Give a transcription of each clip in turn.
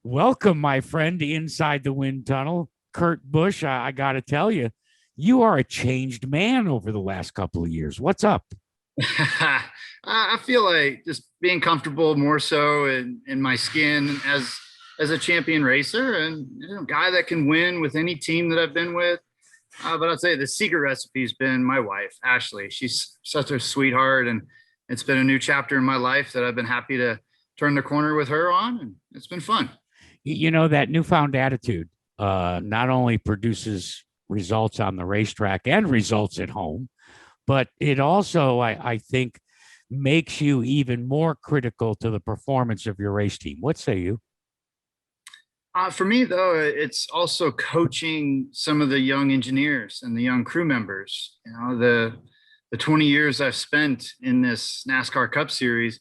Welcome, my friend, inside the wind tunnel. Kurt Busch, I got to tell you, you are a changed man over the last couple of years. What's up? I feel like just being comfortable more so in my skin as a champion racer and guy that can win with any team that I've been with. But I'll tell you, the secret recipe's been my wife, Ashley. She's such a sweetheart, and it's been a new chapter in my life that I've been happy to turn the corner with her on, and it's been fun. You know, that newfound attitude not only produces results on the racetrack and results at home, but it also, I think, makes you even more critical to the performance of your race team. What say you? For me, though, it's also coaching some of the young engineers and the young crew members. The 20 years I've spent in this NASCAR Cup Series,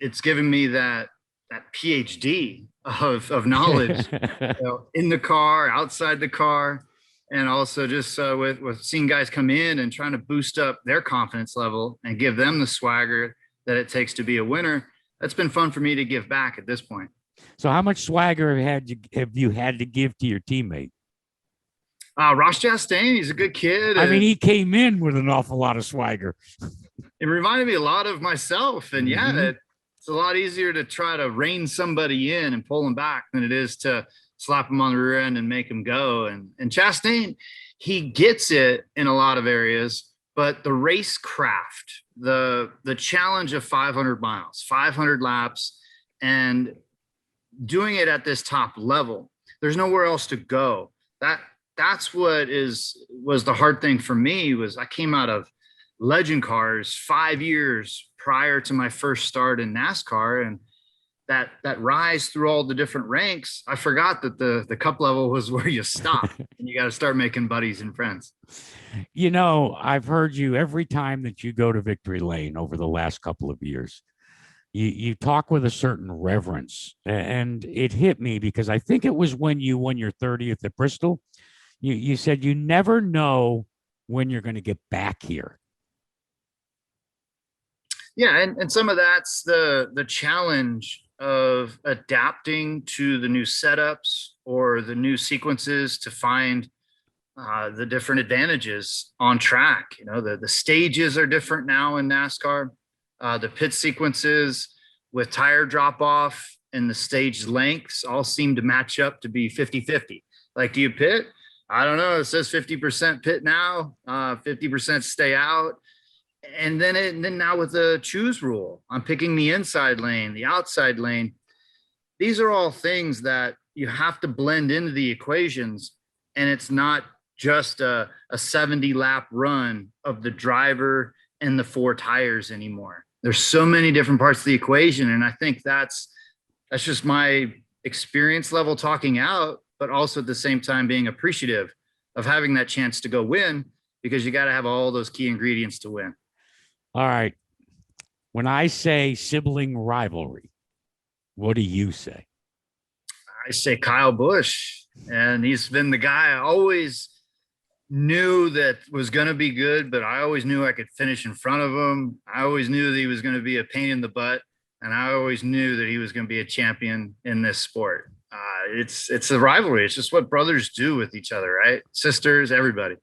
it's given me that PhD of knowledge, in the car, outside the car, and also just with seeing guys come in and trying to boost up their confidence level and give them the swagger that it takes to be a winner. That's been fun for me to give back at this point. So, how much swagger have you had to give to your teammate? Ross Chastain, he's a good kid. I mean, he came in with an awful lot of swagger. It reminded me a lot of myself. And yeah, it's a lot easier to try to rein somebody in and pull them back than it is to slap them on the rear end and make them go. And Chastain, he gets it in a lot of areas, but the race craft, the challenge of 500 miles, 500 laps, and doing it at this top level, there's nowhere else to go. That's what was the hard thing for me. Was I came out of legend cars 5 years prior to my first start in NASCAR, and that rise through all the different ranks, I forgot that the cup level was where you stop and you got to start making buddies and friends. You know, I've heard you every time that you go to victory lane over the last couple of years. You talk with a certain reverence, and it hit me because I think it was when you won your 30th at Bristol. You said you never know when you're going to get back here. Yeah, and some of that's the challenge of adapting to the new setups or the new sequences to find the different advantages on track. The stages are different now in NASCAR. The pit sequences with tire drop off and the stage lengths all seem to match up to be 50-50. Like, do you pit? I don't know. It says 50% pit now, 50% stay out. And then now with the choose rule, I'm picking the inside lane, the outside lane. These are all things that you have to blend into the equations. And it's not just a 70 lap run of the driver and the four tires anymore. There's so many different parts of the equation. And I think that's just my experience level talking out, but also at the same time being appreciative of having that chance to go win, because you got to have all those key ingredients to win. All right. When I say sibling rivalry, what do you say? I say Kyle Busch, and he's been the guy I always knew that was going to be good, but I always knew I could finish in front of him. I always knew that he was going to be a pain in the butt, and I always knew that he was going to be a champion in this sport. It's a rivalry. It's just what brothers do with each other, right? Sisters, everybody.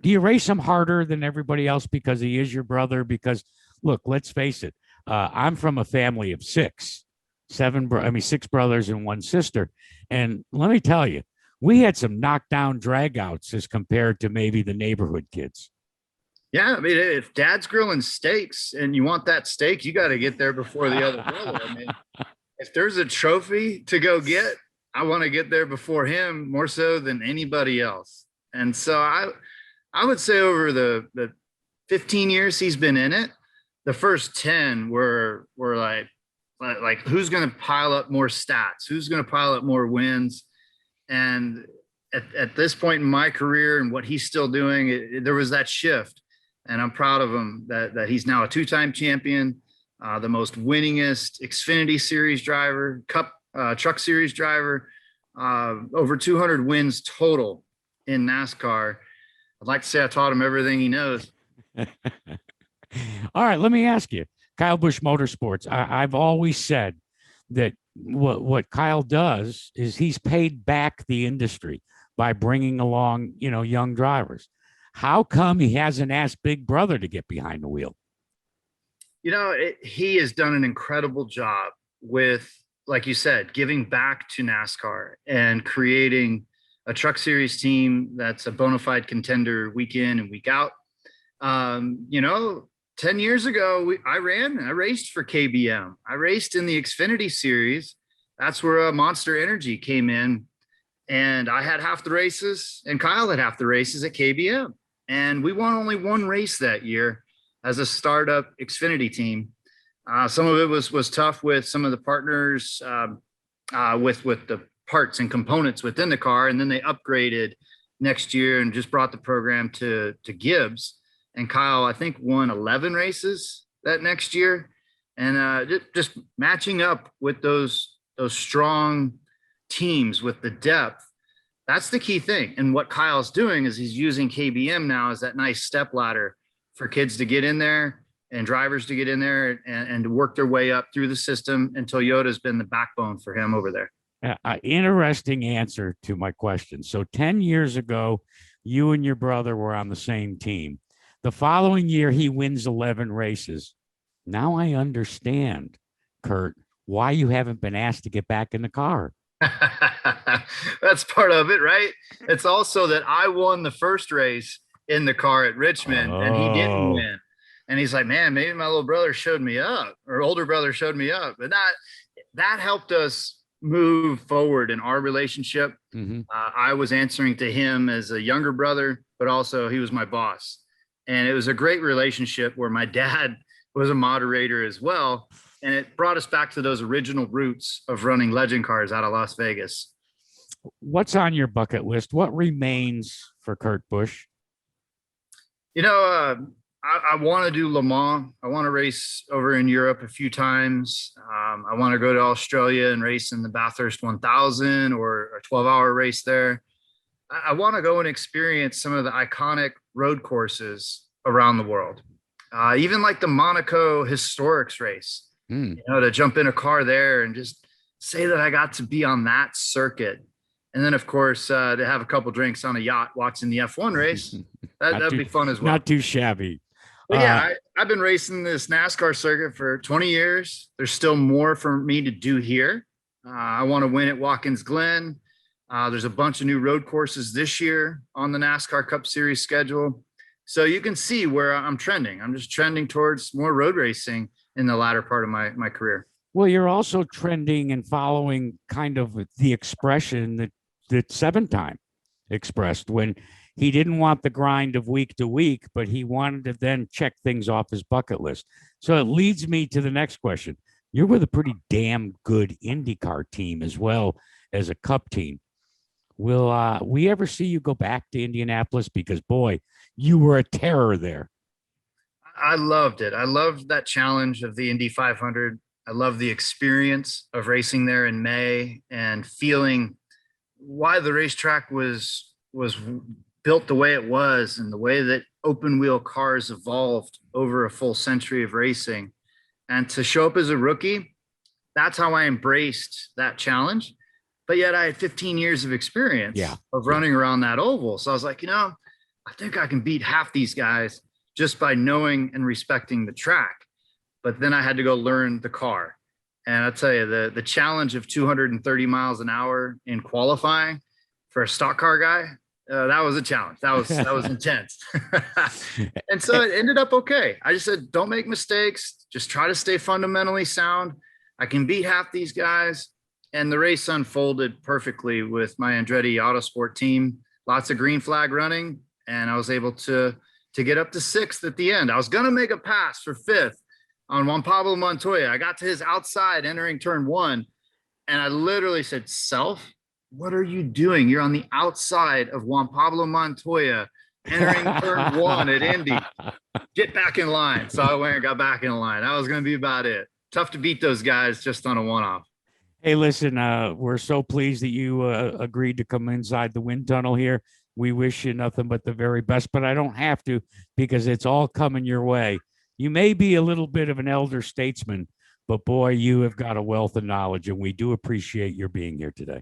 Do you race him harder than everybody else because he is your brother? Because look, let's face it. I'm from a family of six brothers and one sister. And let me tell you, we had some knockdown dragouts as compared to maybe the neighborhood kids. Yeah, I mean, if dad's grilling steaks and you want that steak, you got to get there before the other brother. I mean, if there's a trophy to go get, I want to get there before him more so than anybody else. And so I would say over the 15 years he's been in it, the first 10 were like who's going to pile up more stats, who's going to pile up more wins. And at this point in my career and what he's still doing, there was that shift. And I'm proud of him that he's now a two-time champion, the most winningest Xfinity Series driver, Cup Truck Series driver, over 200 wins total in NASCAR. I'd like to say I taught him everything he knows. All right, let me ask you, Kyle Busch Motorsports. I've always said that what Kyle does is he's paid back the industry by bringing along, young drivers. How come he hasn't asked Big Brother to get behind the wheel? He has done an incredible job with, like you said, giving back to NASCAR and creating a truck series team that's a bona fide contender week in and week out. 10 years ago, I raced for KBM. I raced in the Xfinity series. That's where Monster Energy came in. And I had half the races, and Kyle had half the races at KBM. And we won only one race that year as a startup Xfinity team. Some of it was tough with some of the partners with the parts and components within the car. And then they upgraded next year and just brought the program to Gibbs. And Kyle, I think, won 11 races that next year. And just matching up with those strong teams with the depth, that's the key thing. And what Kyle's doing is he's using KBM now as that nice step ladder for kids to get in there and drivers to get in there and to work their way up through the system. And Toyota's been the backbone for him over there. Interesting answer to my question. So 10 years ago, you and your brother were on the same team. The following year, he wins 11 races. Now I understand, Kurt, why you haven't been asked to get back in the car. That's part of it, right? It's also that I won the first race in the car at Richmond and he didn't win. And he's like, man, maybe my little brother showed me up, or older brother showed me up. But that helped us move forward in our relationship. Mm-hmm. I was answering to him as a younger brother, but also he was my boss. And it was a great relationship where my dad was a moderator as well. And it brought us back to those original roots of running legend cars out of Las Vegas. What's on your bucket list? What remains for Kurt Busch? I want to do Le Mans. I want to race over in Europe a few times. I want to go to Australia and race in the Bathurst 1000 or a 12-hour race there. I want to go and experience some of the iconic road courses around the world. Even like the Monaco Historics race, to jump in a car there and just say that I got to be on that circuit. And then, of course, to have a couple drinks on a yacht watching the F1 race. That'd be fun as well. Not too shabby. But yeah, I've been racing this NASCAR circuit for 20 years. There's still more for me to do here. I want to win at Watkins Glen. There's a bunch of new road courses this year on the NASCAR Cup Series schedule. So you can see where I'm trending. I'm just trending towards more road racing in the latter part of my career. Well, you're also trending and following kind of the expression that Seven Time expressed when he didn't want the grind of week to week, but he wanted to then check things off his bucket list. So it leads me to the next question. You're with a pretty damn good IndyCar team as well as a Cup team. Will we ever see you go back to Indianapolis? Because, boy, you were a terror there. I loved it. I loved that challenge of the Indy 500. I love the experience of racing there in May and feeling why the racetrack was built the way it was and the way that open wheel cars evolved over a full century of racing. And to show up as a rookie, that's how I embraced that challenge. But yet I had 15 years of experience of running around that oval. So I was like, I think I can beat half these guys just by knowing and respecting the track. But then I had to go learn the car. And I'll tell you, the challenge of 230 miles an hour in qualifying for a stock car guy, that was a challenge. That was intense. And so it ended up okay. I just said, don't make mistakes. Just try to stay fundamentally sound. I can beat half these guys. And the race unfolded perfectly with my Andretti Autosport team. Lots of green flag running. And I was able to get up to sixth at the end. I was going to make a pass for fifth on Juan Pablo Montoya. I got to his outside entering turn one. And I literally said, Self, what are you doing? You're on the outside of Juan Pablo Montoya entering turn one at Indy. Get back in line. So I went and got back in line. That was going to be about it. Tough to beat those guys just on a one-off. Hey, listen, we're so pleased that you agreed to come inside the wind tunnel here. We wish you nothing but the very best, but I don't have to because it's all coming your way. You may be a little bit of an elder statesman, But boy, you have got a wealth of knowledge, and we do appreciate your being here today.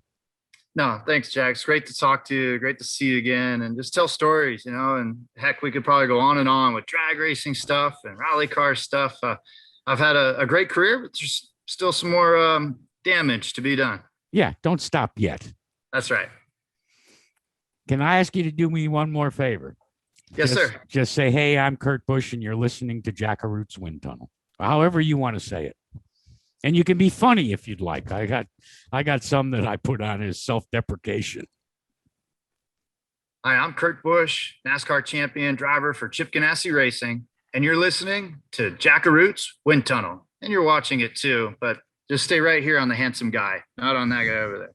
No, thanks, Jack. It's great to talk to you. Great to see you again and just tell stories, you know, and heck, we could probably go on and on with drag racing stuff and rally car stuff. I've had a great career, but there's still some more damage to be done. Yeah, don't stop yet. That's right. Can I ask you to do me one more favor? Yes, sir. Just say, hey, I'm Kurt Busch, and you're listening to Jackaroot's Wind Tunnel. However you want to say it. And you can be funny if you'd like. I got some that I put on as self-deprecation. Hi, I'm Kurt Busch, NASCAR champion driver for Chip Ganassi Racing, and you're listening to Jackaroot's Wind Tunnel. And you're watching it too, but just stay right here on the handsome guy, not on that guy over there.